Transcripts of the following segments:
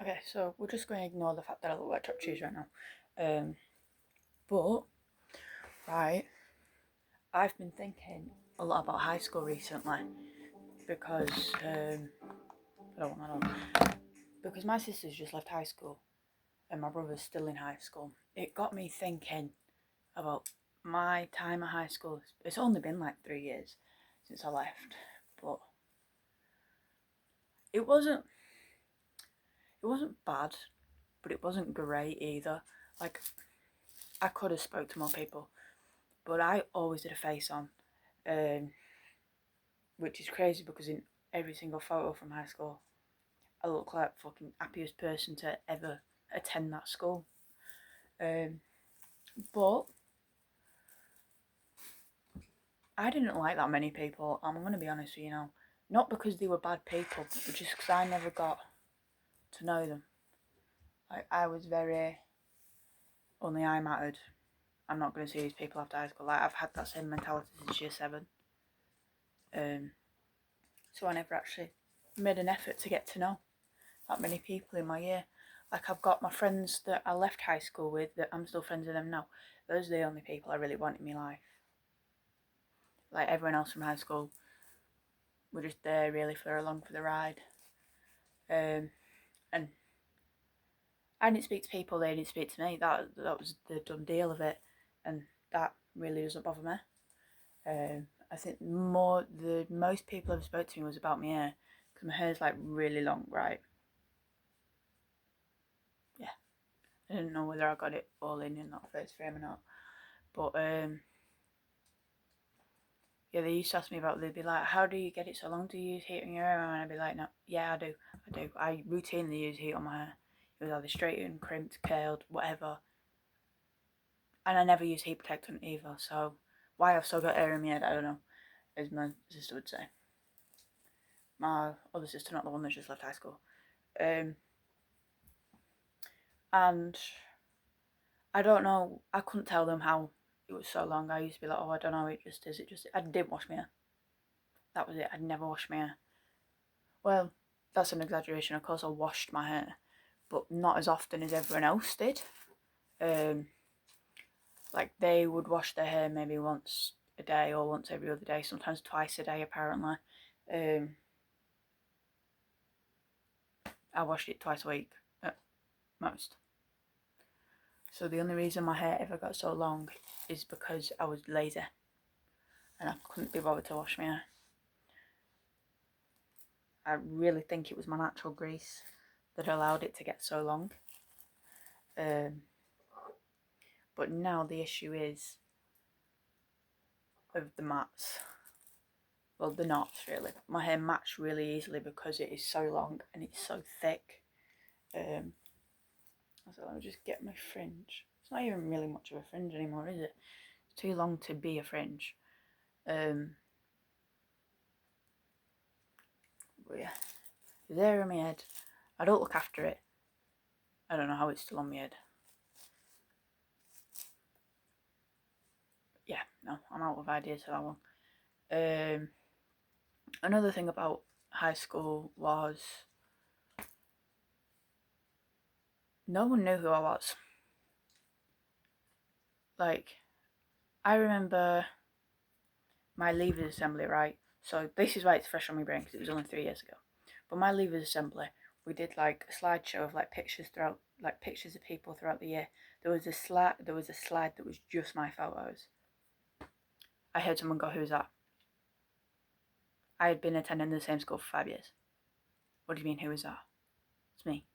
Okay, so we're just going to ignore the fact that I look like chopped cheese right now. But, right, I've been thinking a lot about high school recently because, I don't want to know, because my sister's just left high school and my brother's still in high school. It got me thinking about my time at high school. It's only been like 3 years since I left, but it wasn't it wasn't bad, but it wasn't great either. Like, I could have spoke to more people, but I always did a face on, um, which is crazy because in every single photo from high school, I look like the fucking happiest person to ever attend that school. Um, but I didn't like that many people. I'm gonna be honest with you now, not because they were bad people, but just because I never got to know them. Like, I was very only I mattered. I'm not going to see these people after high school. Like, I've had that same mentality since year 7. So I never actually made an effort to get to know that many people in my year. Like, I've got my friends that I left high school with that I'm still friends with them now. Those are the only people I really want in my life. Like, everyone else from high school were just there really for along for the ride. And I didn't speak to people, they didn't speak to me. That was the done deal of it, and that really doesn't bother me. I think the most people have spoke to me was about my hair, because my hair's like really long, right? Yeah, I didn't know whether I got it all in that first frame or not, but yeah, they used to ask me about. They'd be like, "How do you get it so long? Do you use heat on your hair?" And I'd be like, "No, yeah, I do. I routinely use heat on my hair. It was either straightened, crimped, curled, whatever, and I never use heat protectant either. So why I've still got hair in my head, I don't know, as my sister would say. My other sister, not the one that just left high school. And I don't know, I couldn't tell them how it was so long. I used to be like, oh, I don't know, it just is. I didn't wash my hair. That was it. I'd never washed my hair. Well, that's an exaggeration. Of course, I washed my hair, but not as often as everyone else did. Like, they would wash their hair maybe once a day or once every other day, sometimes twice a day, apparently. I washed it twice a week at most. So the only reason my hair ever got so long is because I was lazy and I couldn't be bothered to wash my hair. I really think it was my natural grease that allowed it to get so long. But now the issue is of the mats. Well, the knots, really. My hair mats really easily because it is so long and it's so thick. So let me just get my fringe. It's not even really much of a fringe anymore, is it? It's too long to be a fringe. But yeah, it's there on my head. I don't look after it. I don't know how it's still on my head. Yeah, no, I'm out of ideas for that one. Another thing about high school was no one knew who I was. Like, I remember my leavers assembly, right? So this is why it's fresh on my brain, because it was only 3 years ago. But my leavers assembly, we did like a slideshow of like pictures throughout, like pictures of people throughout the year. There was a slide that was just my photos. I heard someone go, "Who's that?" I had been attending the same school for 5 years. What do you mean, who is that? It's me.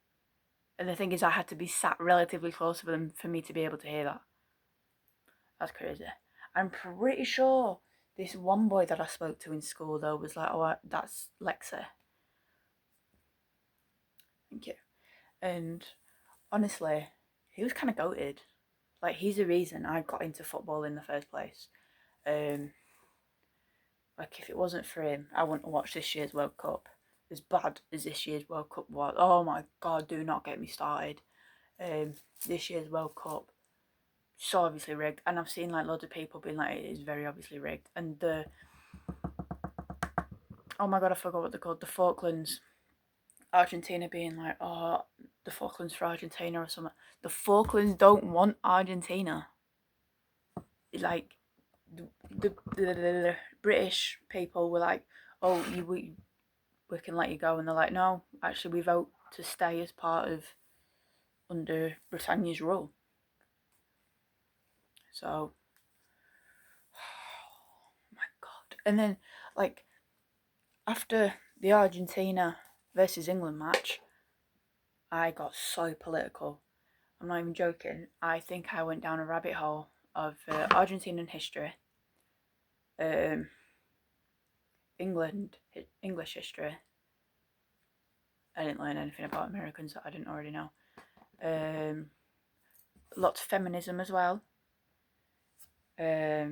And the thing is, I had to be sat relatively close to them for me to be able to hear that. That's crazy. I'm pretty sure this one boy that I spoke to in school, though, was like, "Oh, that's Lexi." Thank you. And honestly, he was kind of goated. Like, he's the reason I got into football in the first place. Like, if it wasn't for him, I wouldn't have watched this year's World Cup. As bad as this year's World Cup was, oh my god, do not get me started. This year's World Cup, so obviously rigged, and I've seen like loads of people being like, it is very obviously rigged. And oh my god, I forgot what they're called, the Falklands Argentina being like, oh, the Falklands for Argentina or something. The Falklands don't want Argentina. Like, the British people were like, oh, we can let you go. And they're like, no, actually, we vote to stay as part of under Britannia's rule. So, oh my God. And then, like, after the Argentina versus England match, I got so political. I'm not even joking. I think I went down a rabbit hole of Argentinian history, um, English history. I didn't learn anything about Americans that I didn't already know. Lots of feminism as well. A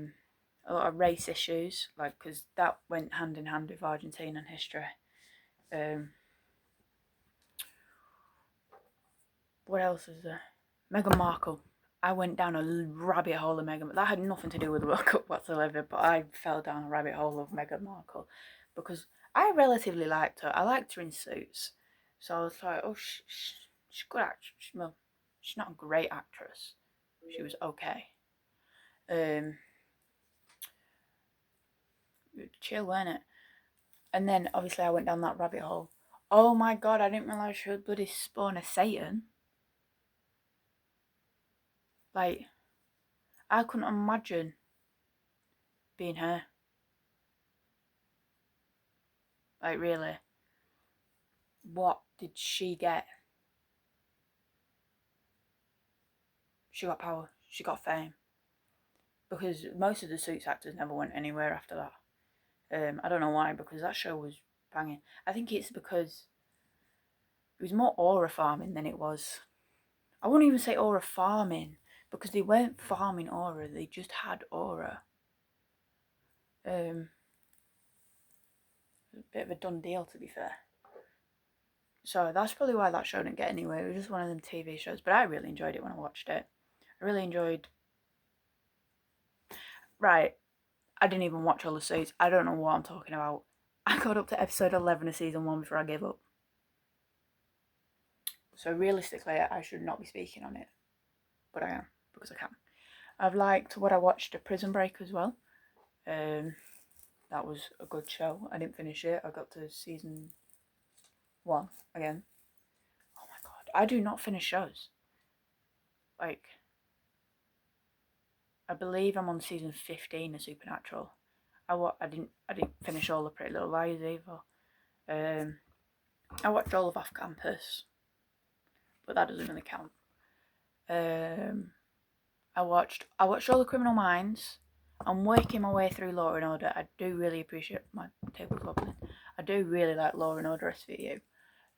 lot of race issues, like, because that went hand in hand with Argentinian history. What else is there? Meghan Markle. I went down a rabbit hole of Meghan. That had nothing to do with the World Cup whatsoever, but I fell down a rabbit hole of Meghan Markle because I relatively liked her. I liked her in Suits, so I was like, oh, she's a good actress. Well, she's not a great actress. She was okay. Chill, weren't it? And then obviously I went down that rabbit hole. Oh my God, I didn't realise she was bloody spawn of Satan. Like, I couldn't imagine being her. Like, really. What did she get? She got power. She got fame. Because most of the Suits actors never went anywhere after that. I don't know why, because that show was banging. I think it's because it was more aura farming than it was. I wouldn't even say aura farming, because they weren't farming aura, they just had aura. A bit of a done deal, to be fair. So that's probably why that show didn't get anywhere. It was just one of them TV shows, but I really enjoyed it when I watched it. I really enjoyed. Right, I didn't even watch all the seasons. I don't know what I'm talking about. I got up to episode 11 of season 1 before I gave up. So realistically, I should not be speaking on it, but I am because I can. I've liked what I watched of Prison Break as well. That was a good show. I didn't finish it. I got to season 1 again. Oh my God, I do not finish shows. Like, I believe I'm on season 15 of Supernatural. I didn't finish all the Pretty Little Liars either. I watched all of Off Campus, but that doesn't really count. I watched all the Criminal Minds. I'm working my way through Law and Order. I do really appreciate my tablecloth. I do really like Law and Order SVU.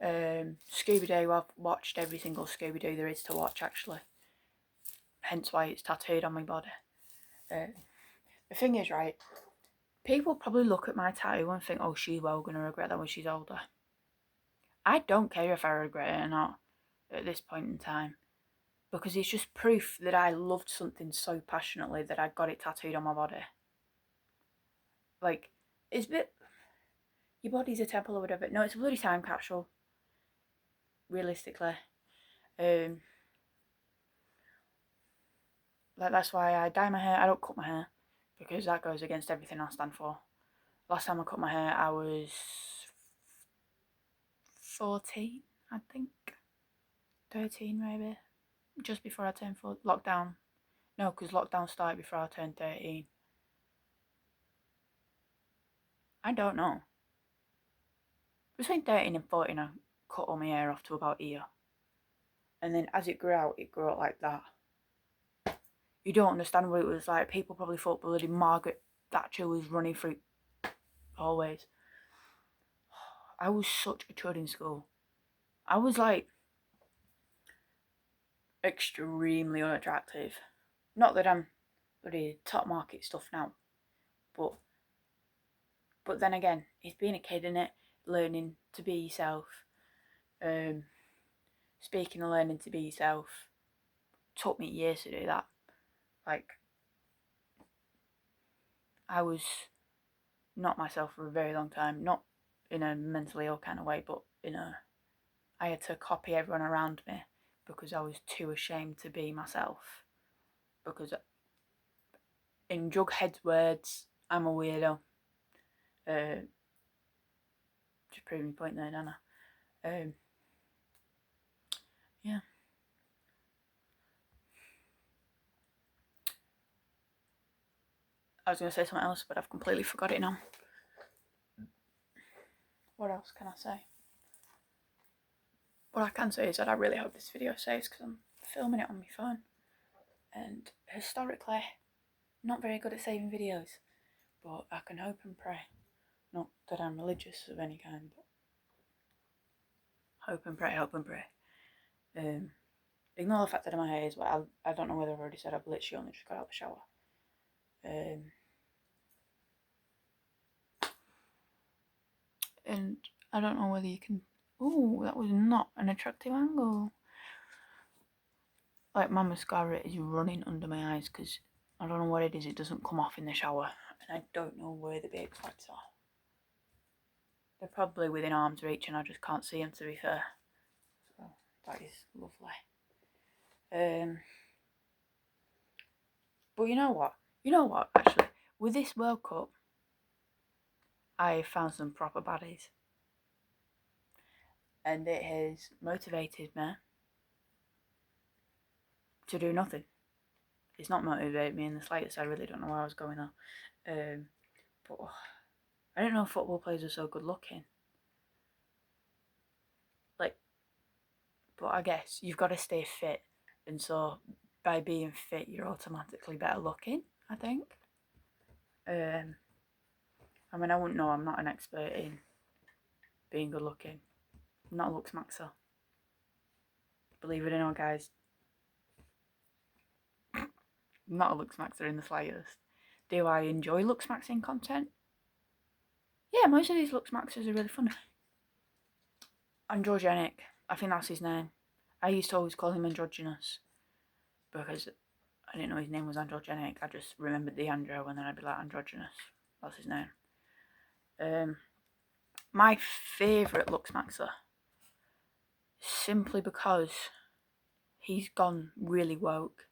Scooby-Doo, I've watched every single Scooby-Doo there is to watch, actually. Hence why it's tattooed on my body. The thing is, right, people probably look at my tattoo and think, oh, she's well going to regret that when she's older. I don't care if I regret it or not at this point in time. Because it's just proof that I loved something so passionately that I got it tattooed on my body. Like, it's a bit... Your body's a temple or whatever. No, it's a bloody time capsule. Realistically. Like, that's why I dye my hair. I don't cut my hair. Because that goes against everything I stand for. Last time I cut my hair, I was 14, I think. 13, maybe. Just before I turned 4. Lockdown. No, because lockdown started before I turned 13. I don't know. Between 13 and 14, I cut all my hair off to about here. And then as it grew out like that. You don't understand what it was like. People probably thought bloody Margaret Thatcher was running through hallways. I was such a chud in school. I was like extremely unattractive. Not that I'm bloody top market stuff now, but then again, it's being a kid, innit? Learning to be yourself. Speaking and learning to be yourself. Took me years to do that. Like, I was not myself for a very long time. Not in a mentally ill kind of way, but in a I had to copy everyone around me because I was too ashamed to be myself. Because in Jughead's words, I'm a weirdo. Just proving my point there, don't I? Yeah. I was going to say something else, but I've completely forgot it now. What else can I say? What I can say is that I really hope this video saves because I'm filming it on my phone. And historically, not very good at saving videos. But I can hope and pray. Not that I'm religious of any kind, but hope and pray, hope and pray. Ignore the fact that my hair is wet. I don't know whether I've already said I've literally only just got out of the shower. And I don't know whether you can... Ooh, that was not an attractive angle. Like, my mascara is running under my eyes because I don't know what it is. It doesn't come off in the shower. And I don't know where the baby spots are. They're probably within arm's reach and I just can't see them, to be fair. So, that is lovely. But you know what? Actually, with this World Cup, I found some proper baddies. And it has motivated me to do nothing. It's not motivated me in the slightest. I really don't know where I was going there. But I didn't know football players are so good looking. Like, but I guess you've got to stay fit. And so by being fit, you're automatically better looking, I think. I mean, I wouldn't know. I'm not an expert in being good looking. I'm not a looks maxer. Believe it or not, guys. I'm not a looks maxer in the slightest. Do I enjoy looks maxing content? Yeah, most of these looks maxers are really fun. Androgenic, I think that's his name. I used to always call him androgynous because I didn't know his name was androgenic. I just remembered the andro and then I'd be like androgynous. That's his name. My favourite looks maxer, simply because he's gone really woke.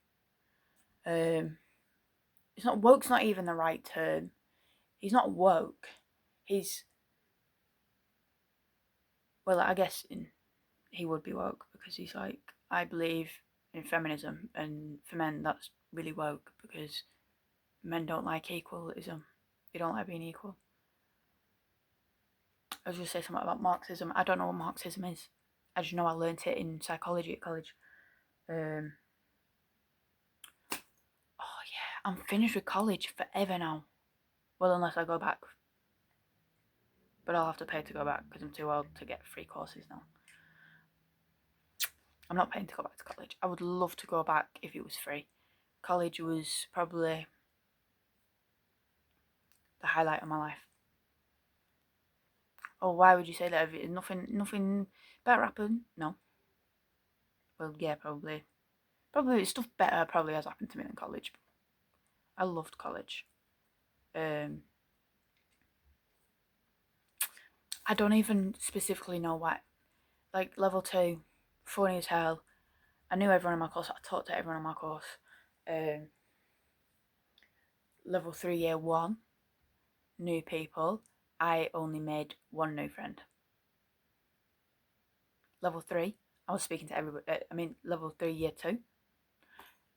It's not woke's not even the right term. He's not woke. He's, well, I guess he would be woke because he's like, I believe in feminism, and for men that's really woke because men don't like equalism. They don't like being equal. I was just say something about Marxism. I don't know what Marxism is. I just know I learnt it in psychology at college. Oh yeah, I'm finished with college forever now. Well, unless I go back. But I'll have to pay to go back because I'm too old to get free courses now. I'm not paying to go back to college. I would love to go back if it was free. College was probably the highlight of my life. Oh, why would you say that? Nothing better happened? No. Well, yeah, probably. Probably stuff better probably has happened to me than college. I loved college. I don't even specifically know what. Like, level 2, funny as hell. I knew everyone in my course. I talked to everyone in my course. Level 3, year 1, new people. I only made one new friend. Level 3, I was speaking to everybody. Level 3, year 2,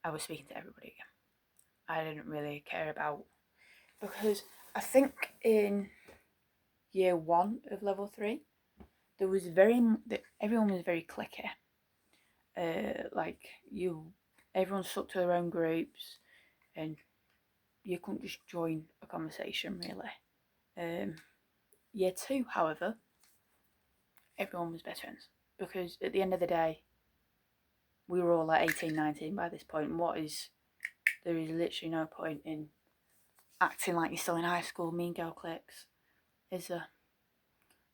I was speaking to everybody again. I didn't really care about, because I think in year 1 of level 3, everyone was very cliquey. Everyone stuck to their own groups, and you couldn't just join a conversation really. Year 2, however, everyone was best friends because at the end of the day, we were all like 18, 19 by this point. There is literally no point in acting like you're still in high school, mean girl cliques, is there?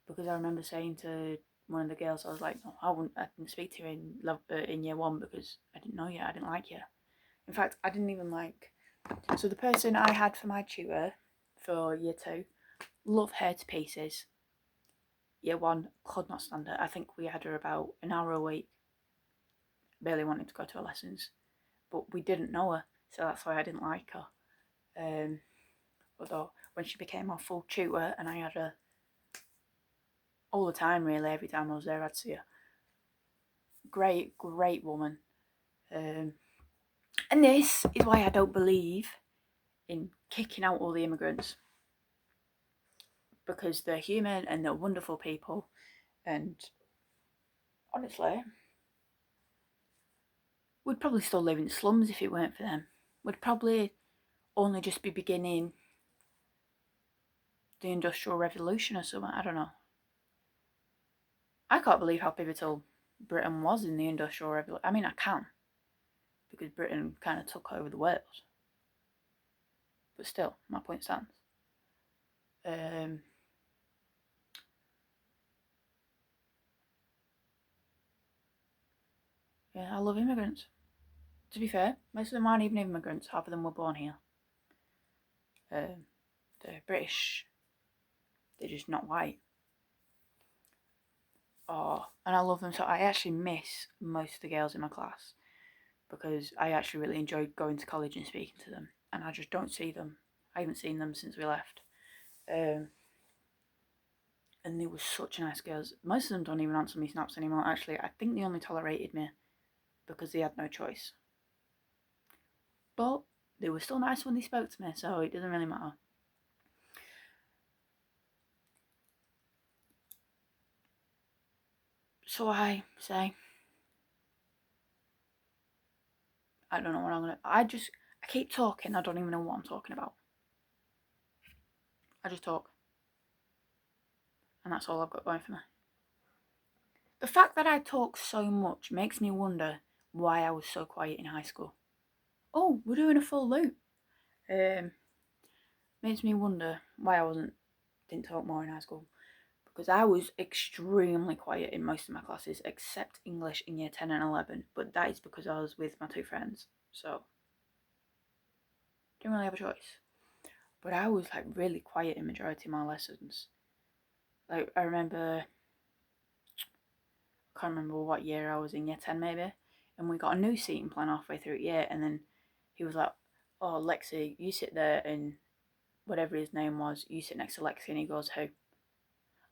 Because I remember saying to one of the girls, I was like, no, I didn't speak to you in year 1 because I didn't know you, I didn't like you. In fact, I didn't even like, so the person I had for my tutor for year 2, love her to pieces. year one, could not stand her. I think we had her about an hour a week. Barely wanted to go to her lessons, but we didn't know her, so that's why I didn't like her. Although when she became our full tutor and I had her all the time, really, every time I was there I'd see her. Great woman. And this is why I don't believe in kicking out all the immigrants, because they're human and they're wonderful people, and honestly, we'd probably still live in slums if it weren't for them. We'd probably only just be beginning the Industrial Revolution or something. I don't know. I can't believe how pivotal Britain was in the Industrial Revolution. I mean, I can, because Britain kind of took over the world. But still, my point stands. Yeah, I love immigrants. To be fair, most of them aren't even immigrants. Half of them were born here. They're British. They're just not white. Oh, and I love them. So I actually miss most of the girls in my class, because I actually really enjoyed going to college and speaking to them, and I just don't see them. I haven't seen them since we left. And they were such nice girls. Most of them don't even answer me snaps anymore. Actually, I think they only tolerated me because they had no choice. But they were still nice when they spoke to me, so it doesn't really matter. So I say, I don't know what I'm gonna. I keep talking. I don't even know what I'm talking about. I just talk, and that's all I've got going for me. The fact that I talk so much makes me wonder why I was so quiet in high school. Oh, we're doing a full loop. Makes me wonder why I didn't talk more in high school, because I was extremely quiet in most of my classes except English in year 10 and 11, but that is because I was with my two friends, so didn't really have a choice. But I was like really quiet in majority of my lessons. Like I can't remember what year I was in, year 10 maybe, and we got a new seating plan halfway through year, and then he was like, oh Lexi, you sit there, and whatever his name was, you sit next to Lexi, and he goes, who?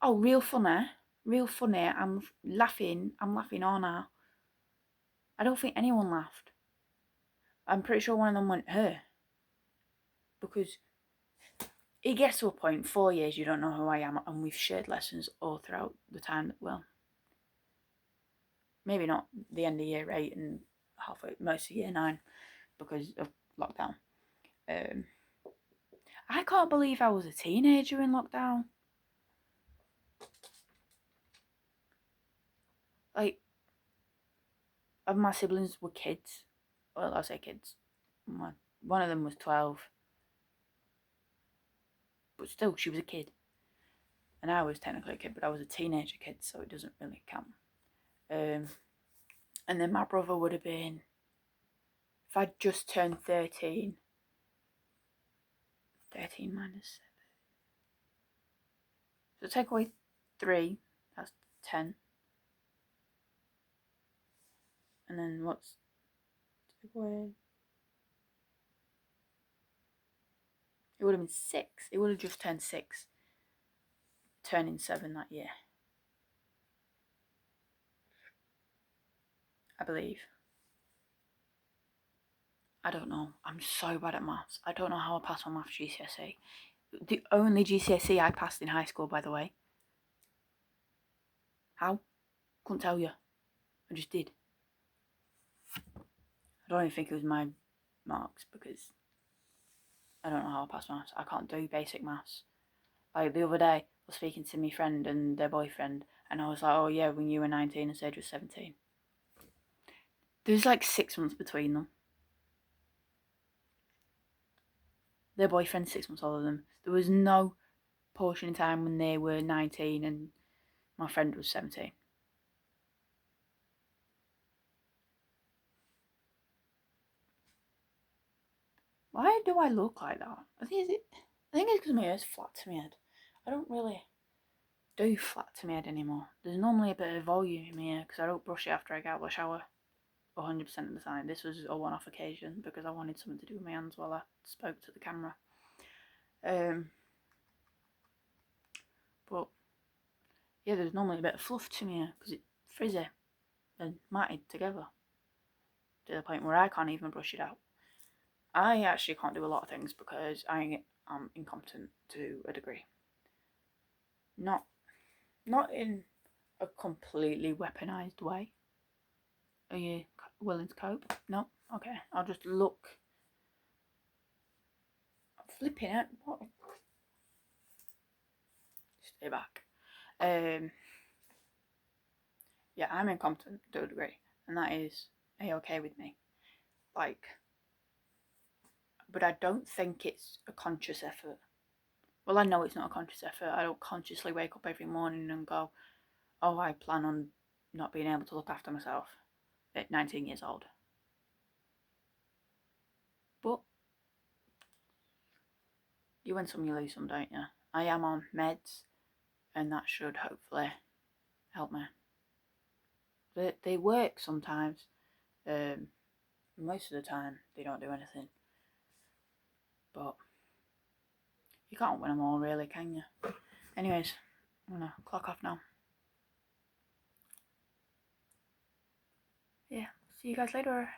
Oh, real funny, real funny. I'm laughing all now. I don't think anyone laughed. I'm pretty sure one of them went, her. Because it gets to a point, 4 years, you don't know who I am, and we've shared lessons all throughout the time. Well, maybe not the end of year 8 and halfway, most of year 9, because of lockdown. I can't believe I was a teenager in lockdown. Like, my siblings were kids. Well, I say kids. One of them was 12. But still, she was a kid. And I was technically a kid, but I was a teenager kid, so it doesn't really count. And then my brother would have been, if I'd just turned 13, 13 minus 7. So take away 3, that's 10. And then what's, take away, it would have been 6. It would have just turned 6, turning 7 that year, I believe. I don't know. I'm so bad at maths. I don't know how I passed my maths GCSE. The only GCSE I passed in high school, by the way. How? Couldn't tell you. I just did. I don't even think it was my marks, because I don't know how I passed maths. I can't do basic maths. Like the other day, I was speaking to my friend and their boyfriend, and I was like, oh yeah, when you were 19 and Sage was 17. There's like 6 months between them. Their boyfriend's 6 months older than them. There was no portion in time when they were 19 and my friend was 17. Why do I look like that? I think it's because my hair's flat to my head. I don't really. do flat to my head anymore. There's normally a bit of volume in my hair because I don't brush it after I get out of the shower 100% of the time. This was a one-off occasion because I wanted something to do with my hands while I spoke to the camera. But yeah, there's normally a bit of fluff to me hair because it's frizzy and matted together to the point where I can't even brush it out. I actually can't do a lot of things because I am incompetent to a degree. Not in a completely weaponized way. Are you willing to cope? No? Okay, I'll just look. I'm flipping it. What? Stay back. Yeah, I'm incompetent to a degree, and that is a-okay with me. Like, but I don't think it's a conscious effort. Well, I know it's not a conscious effort. I don't consciously wake up every morning and go, oh, I plan on not being able to look after myself at 19 years old. But you win some, you lose some, don't you? I am on meds, and that should hopefully help me. They work sometimes. Most of the time, they don't do anything. But you can't win them all, really, can you? Anyways, I'm gonna clock off now. Yeah, see you guys later.